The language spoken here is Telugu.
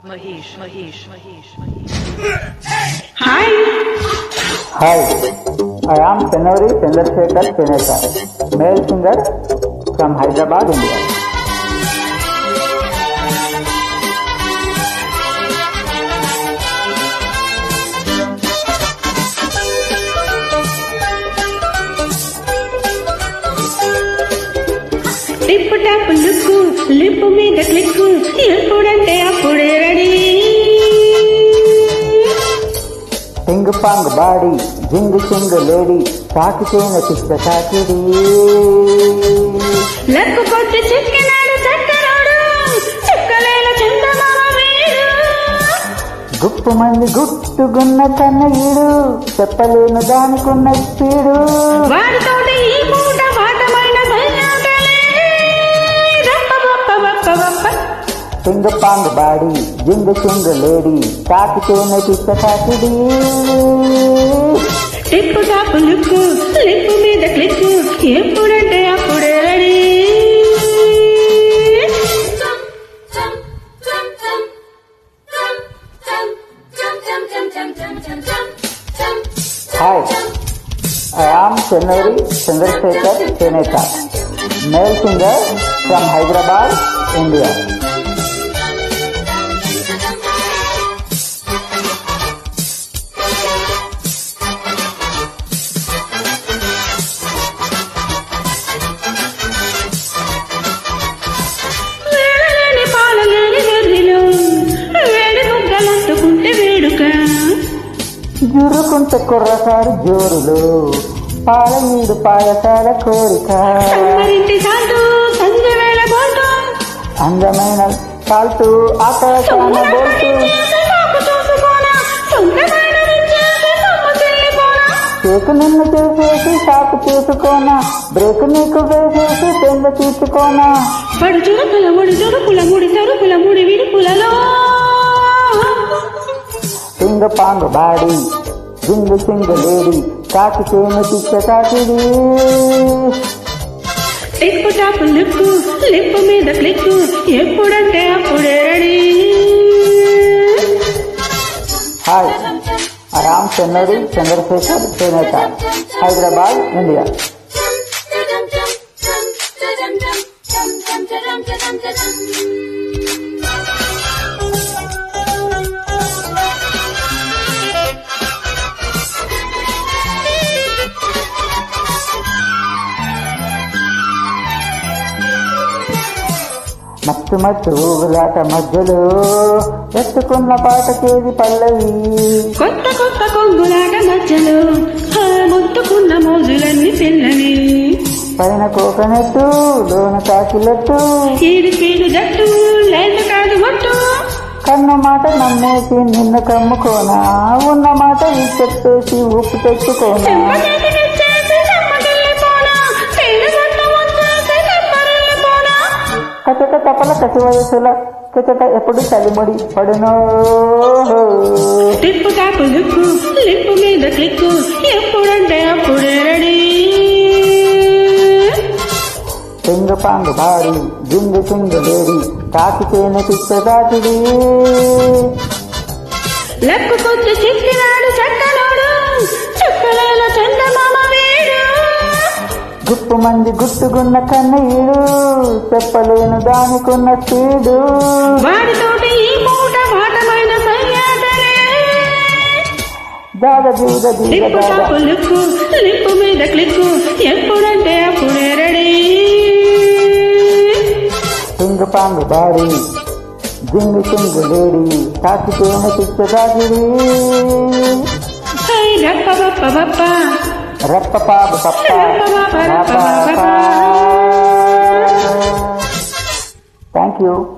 Hi. Hi, I am Tenori Chandrasekhar Cheneta, male singer from Hyderabad, India. Tip top look lip మీద క్లిక్ ఎప్పుడంటే అప్పుడే రెడీ పింగ్ పాంగ్ బాడీ జింగ్ చింగ్ లేడీ తాకితేన చిత్త తాకిడి లక్కు కొట్టి చిక్కినాడు చక్కరాడు చిక్కలేని చందమామ వీడు గుప్పు మంది గుట్టుగున్న కన్నయ్యుడు చెప్పలేను దానికున్న స్పీడు వాడితోటి ఈ పూట వాటమైన సయ్యాటలే రప్ప బప్ప బప్ప బప్ప పింగ్ పాంగ్ బాడీ జింగ్ చింగ్ లేడీ తాకితేన చిత్త తాకిడి టిప్ టాప్ లుక్ లిప్ మీద క్లిక్ ఎప్పుడంటే అప్పుడే ready Hi, I am Tenori Chandrasekhar Cheneta, male singer from Hyderabad, India. వేళలేని పాలలేని వెర్రిలో వేడి ముగ్గలంటుకుంటే వేడుక జురుకుంట కుర్రసారు జోరులు పాలనీడు పాయసాల కోరిక సమ్మరింటి సాల్టు సంధ్య వేళ బోల్టు అందమైన కాల్తూ ఆకాశాన బోల్తూ నాకు చూసుకోనా సొంతమైన విద్యేసి సొమ్ము చెల్లిపోనా కేకు నిన్ను చేసేసి షాకు చేసుకోనా బ్రేక్ నీకు వేసేసి పెంద తీర్చుకోనా పడు చురుకుల ముడి చురుకుల ముడి సరుకుల ముడి విడుపులలో పింగ్ పాంగ్ బాడీ జింగ్ చింగ్ లేడీ తాకితేను చిత్త తాకిడి టిప్ టాప్ లుక్ లిప్ మీద క్లిక్ ఎప్పుడంటే అప్పుడే ready hi I am Tenori Chandrasekhar Cheneta, Hyderabad, India. మత్తు మత్తు ఊగులాట మధ్యలో ఎత్తుకున్న పాటకేది పల్లవి కొత్త కొత్త కొంగులాట మధ్యలో మొత్తుకున్న మోజులన్నీ పిల్లని పైన కోకనట్టు లోన తాకిలట్టు ఈడు పీడు జట్టు లేదు కాదు ఒట్టు కన్న మాట నమ్మేసి నిన్ను కమ్ముకోనా ఉన్న మాట చెప్పేసి ఉప్పు తెచ్చుకోనా చెంపచేతికిచ్చేసి చెమ్మగిల్లిపోనా తేనె గొట్ట వచ్చేసి తెప్పరిల్లిపోనా కచట తపల కసి వయసుల కచట ఎప్పుడు చలిముడి పడునో టిప్ టాప్ లుక్ లిప్ మీద క్లిక్ ఎప్పుడంటే అప్పుడే రెడీ పింగ్ పాంగ్ బాడీ జింగ్ చింగ్ లేడీ తాకితేనే పిచ్చ తాకిడి లక్కు కొచ్చి చిక్కినాడు చక్కలోడు చుక్కలేల చందమామ వీడు గుప్పు మంది గుట్టుగున్న కన్నయ్యుడు చెప్పలేను దానికున్న స్పీడు వాడితోటి ఈ పూట వాటమైన సయ్యాటలే దాద దీద దీద టిప్ దాద టాప్ లుక్ లిప్ మీద క్లిక్ ఎప్పుడంటే అప్పుడే రెడీ పింగ్ పాంగ్ బాడీ జింగ్ చింగ్ లేడీ తాకితేనే పిచ్చ తాకిడి రప్ప బప్ప బప్ప రప్ప పాప పప్ప థ్యాంక్ యూ